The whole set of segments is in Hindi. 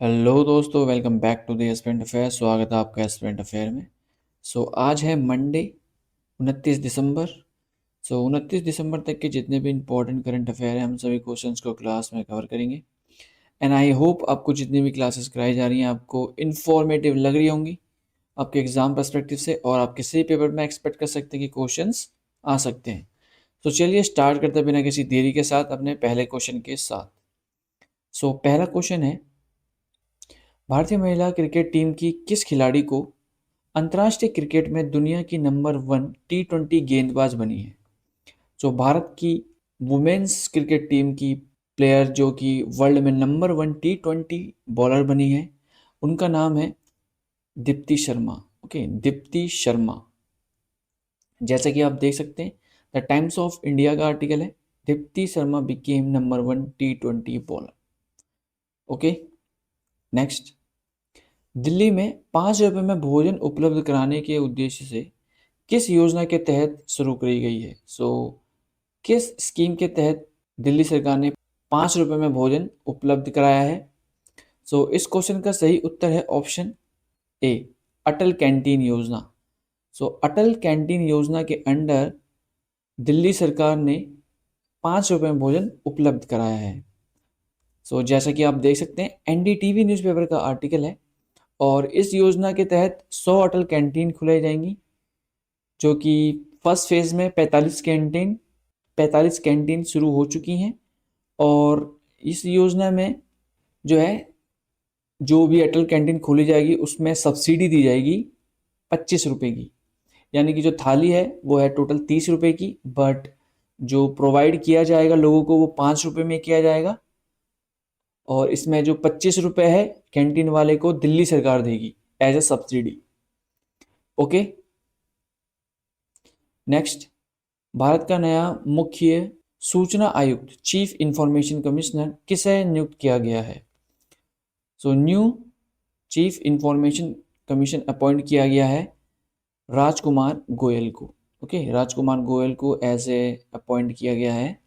हेलो दोस्तों, welcome back to the student affair. स्वागत है आपका स्टूडेंट अफेयर में। आज है मंडे 29 दिसंबर। 29 दिसंबर तक के जितने भी इंपॉर्टेंट करंट अफेयर हैं हम सभी क्वेश्चंस को क्लास में कवर करेंगे। एंड आई होप आपको जितनी भी क्लासेस कराई जा रही हैं आपको इन्फॉर्मेटिव लग रही होंगी आपके एग्जाम पर्सपेक्टिव से, और आप किसी पेपर में एक्सपेक्ट कर सकते हैं कि क्वेश्चंस आ सकते हैं। चलिए स्टार्ट करते बिना किसी देरी के साथ अपने पहले क्वेश्चन के साथ। पहला क्वेश्चन है, भारतीय महिला क्रिकेट टीम की किस खिलाड़ी को अंतर्राष्ट्रीय क्रिकेट में दुनिया की नंबर 1 T20 गेंदबाज बनी है? भारत की वुमेन्स क्रिकेट टीम की प्लेयर जो कि वर्ल्ड में नंबर 1 T20 बॉलर बनी है, उनका नाम है दीप्ति शर्मा। ओके, दीप्ति शर्मा। जैसा कि आप देख सकते हैं, द टाइम्स ऑफ इंडिया का आर्टिकल है, Deepti Sharma became number 1 T20 bowler. Okay, next. Delhi में 5 रुपए में भोजन उपलब्ध कराने के उद्देश्य से किस योजना के तहत शुरू करी गई है? किस स्कीम के तहत दिल्ली सरकार ने 5 रुपए में भोजन उपलब्ध कराया है? इस क्वेश्चन का सही उत्तर है ऑप्शन ए, अटल कैंटीन योजना। अटल कैंटीन योजना के अंडर दिल्ली सरकार ने 5 रुपए में भोजन उपलब्ध कराया है। जैसा कि आप देख सकते हैं, एनडीटीवी न्यूज़पेपर का आर्टिकल है, और इस योजना के तहत 100 अटल कैंटीन खुलाई जाएंगी, जो कि फर्स्ट फेज में 45 कैंटीन शुरू हो चुकी हैं। और इस योजना में जो है, जो भी अटल कैंटीन खोली जाएगी उसमें सब्सिडी दी जाएगी 25 रुपए की। यानी कि जो थाली है वो है टोटल 30 रुपए की, बट जो प्रोवाइड किया जाएगा लोगों को वो 5 रुपए में किया जाएगा। और इसमें जो 25 रुपए है कैंटीन वाले को दिल्ली सरकार देगी as a subsidy. Okay, next. Bharat का नया मुख्य सूचना आयुक्त, चीफ इंफॉर्मेशन कमिश्नर, किसे नियुक्त किया गया है? New chief information commission appoint किया गया है राजकुमार गोयल को। ओके, राजकुमार गोयल को एज ए अपॉइंट किया गया है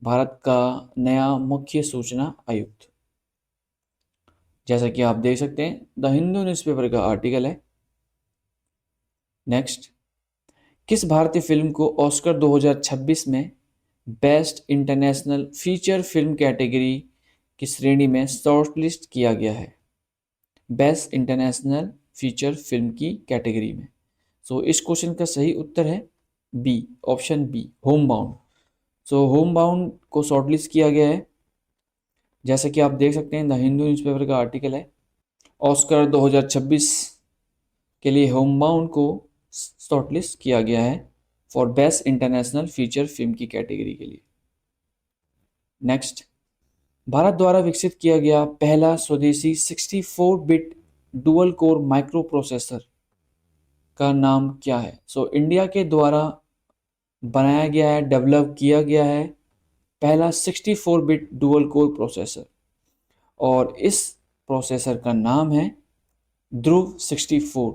भारत का नया मुख्य सूचना आयुक्त। जैसा कि आप देख सकते हैं, द हिंदू न्यूज़पेपर का आर्टिकल है। नेक्स्ट। किस भारतीय फिल्म को ऑस्कर 2026 में best international feature film category की श्रेणी में शॉर्टलिस्ट किया गया है? बेस्ट इंटरनेशनल फीचर फिल्म की कैटेगरी में। इस क्वेश्चन का सही उत्तर है B, option B, Homebound. Homebound को शॉर्टलिस्ट किया गया है। जैसा कि आप देख सकते हैं, द हिंदू न्यूज़पेपर का आर्टिकल है, ऑस्कर 2026 के लिए होम बाउंड को शॉर्टलिस्ट किया गया है for best international feature film की कैटेगरी के लिए। नेक्स्ट। भारत द्वारा विकसित किया गया पहला स्वदेशी 64 bit dual core micro processor का नाम क्या है? इंडिया के द्वारा बनाया गया है, डेवलप किया गया है पहला 64 बिट डुअल कोर प्रोसेसर, और इस प्रोसेसर का नाम है ध्रुव 64।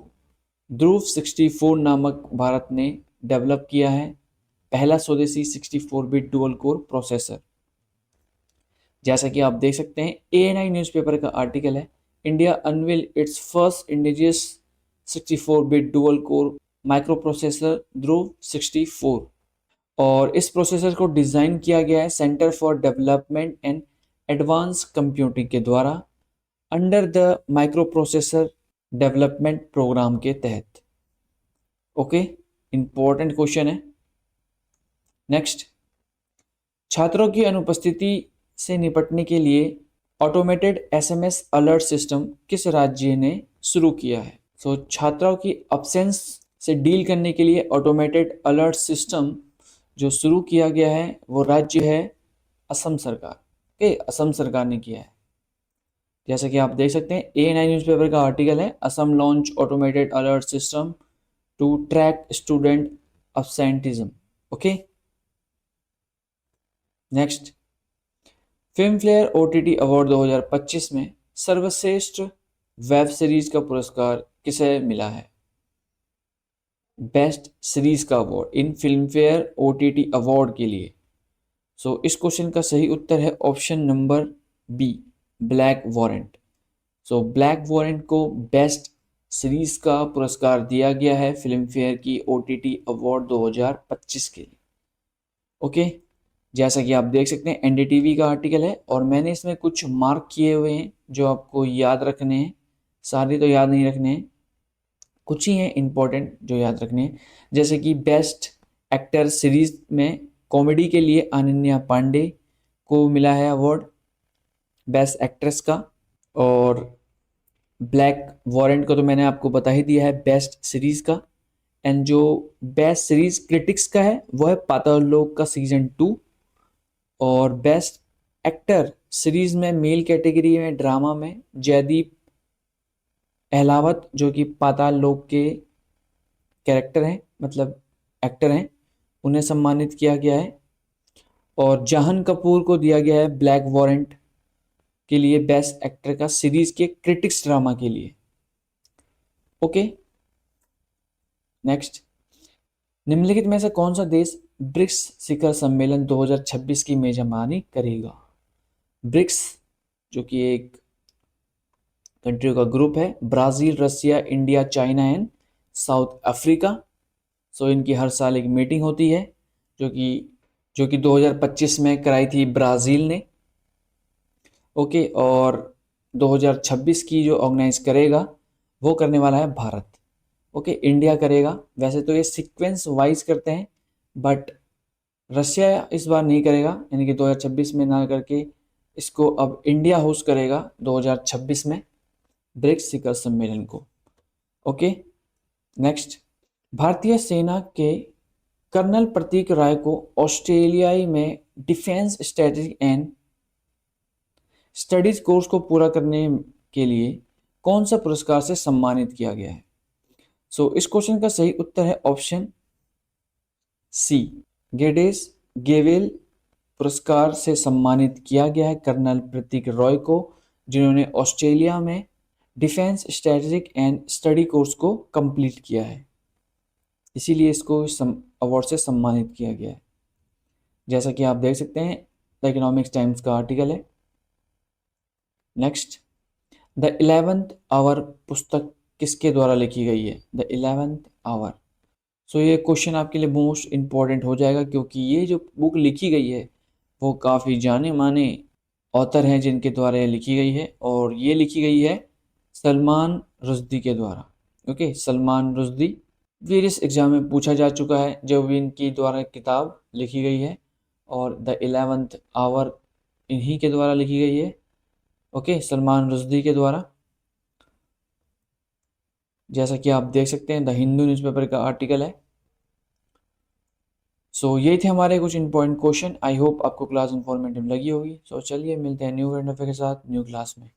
ध्रुव 64 नामक भारत ने डेवलप किया है पहला स्वदेशी 64 बिट डुअल कोर प्रोसेसर। जैसा कि आप देख सकते हैं, एएनआई न्यूज़पेपर का आर्टिकल है, India unveil its first indigenous 64 bit dual core micro processor Dhruv 64। और इस प्रोसेसर को डिज़ाइन किया गया है centre for development and advance computing के द्वारा under the micro processor development programme के तहत। ओके, इंपॉर्टेंट क्वेश्चन है। नेक्स्ट। छात्रों की अनुपस्थिति से निपटने के लिए ऑटोमेटेड एसएमएस अलर्ट सिस्टम किस राज्य ने शुरू किया है? छात्रों की अब्सेंस से डील करने के लिए ऑटोमेटेड अलर्ट सिस्टम जो शुरू किया गया है वो राज्य है असम सरकार। ओके, असम सरकार ने किया है। जैसा कि आप देख सकते हैं, एएनआई न्यूज़पेपर का आर्टिकल है, Assam launch automated alert system to track student absenteeism. Okay, next. Film fair OTT award 2025 में सर्वश्रेष्ठ वेब सीरीज का पुरस्कार किसे मिला है? बेस्ट सीरीज का award in film fair OTT award के लिए। इस क्वेश्चन का सही उत्तर है option number B, black warrant. So black warrant को बेस्ट सीरीज का पुरस्कार दिया गया है फिल्म फेयर की ओटीटी अवार्ड 2025 के लिए। ओके, जैसा कि आप देख सकते हैं एनडीटीवी का आर्टिकल है और मैंने इसमें कुछ मार्क किए हुए हैं जो आपको याद रखने हैं। सारे तो याद नहीं रखने हैं, कुछ ही हैं इंपॉर्टेंट जो याद रखने हैं। जैसे कि बेस्ट एक्टर सीरीज में कॉमेडी के लिए अनन्या पांडे को मिला है अवार्ड बेस्ट एक्ट्रेस का। और ब्लैक वॉरेंट को तो मैंने आपको बता ही दिया है बेस्ट सीरीज का। एंड जो बेस्ट सीरीज क्रिटिक्स का है वो है पाताल लोक का सीजन 2। और बेस्ट एक्टर सीरीज में मेल कैटेगरी में ड्रामा में जयदीप अहलावत जो कि पाताल लोक के कैरेक्टर हैं, मतलब एक्टर हैं, उन्हें सम्मानित किया गया है। और जाहन कपूर को दिया गया है ब्लैक वॉरेंट के लिए बेस्ट एक्टर का सीरीज के क्रिटिक्स ड्रामा के लिए। ओके, नेक्स्ट, निम्नलिखित में से कौन सा देश ब्रिक्स शिखर सम्मेलन 2026 की मेजबानी करेगा? ब्रिक्स जो कि एक कंट्रियों का ग्रुप है, Brazil, Russia, India, China and South Africa. So इनकी हर साल एक मीटिंग होती है जो कि 2025 में कराई थी ब्राज़ील ने। ओके, और 2026 की जो ऑर्गेनाइज करेगा वो करने वाला है भारत। ओके, इंडिया करेगा। वैसे तो ये सीक्वेंस वाइज करते हैं बट रशिया इस बार नहीं करेगा, यानी कि 2026 में ना करके इसको अब इंडिया होस्ट करेगा 2026 में ब्रिक्स शिखर सम्मेलन को। ओके, नेक्स्ट, भारतीय सेना के कर्नल प्रतीक राय को ऑस्ट्रेलियाई में defence strategy and studies course को पूरा करने के लिए कौन सा पुरस्कार से सम्मानित किया गया है? सो इस क्वेश्चन का सही उत्तर है ऑप्शन सी, गेडेस गेवेल पुरस्कार से सम्मानित किया गया है कर्नल प्रतीक रॉय को, जिन्होंने ऑस्ट्रेलिया में defence strategic and study course को कंप्लीट किया है, इसीलिए इसको अवार्ड से सम्मानित किया गया है। जैसा कि आप देख सकते हैं द इकोनॉमिक्स टाइम्स का आर्टिकल है। नेक्स्ट, द 11th आवर पुस्तक किसके द्वारा लिखी गई है? The 11th our. सो ये क्वेश्चन आपके लिए मोस्ट इम्पॉर्टेंट हो जाएगा क्योंकि ये जो बुक लिखी गई है वो काफ़ी जाने माने ऑथर हैं जिनके द्वारा ये लिखी गई है, और ये लिखी गई है सलमान रुश्दी के द्वारा। Okay, Salman Rushdie various exam में पूछा जा चुका है जब इनकी द्वारा किताब लिखी गई है, और द 11th आवर इन्हीं के द्वारा लिखी गई है। ओके, सलमान रुश्दी के द्वारा। जैसा कि आप देख सकते हैं द हिंदू न्यूज़पेपर का आर्टिकल है। सो ये थे हमारे कुछ इंपॉर्टेंट क्वेश्चन। आई होप आपको क्लास इन्फॉर्मेटिव लगी होगी। सो चलिए मिलते हैं न्यू करंट अफेयर के साथ न्यू क्लास में।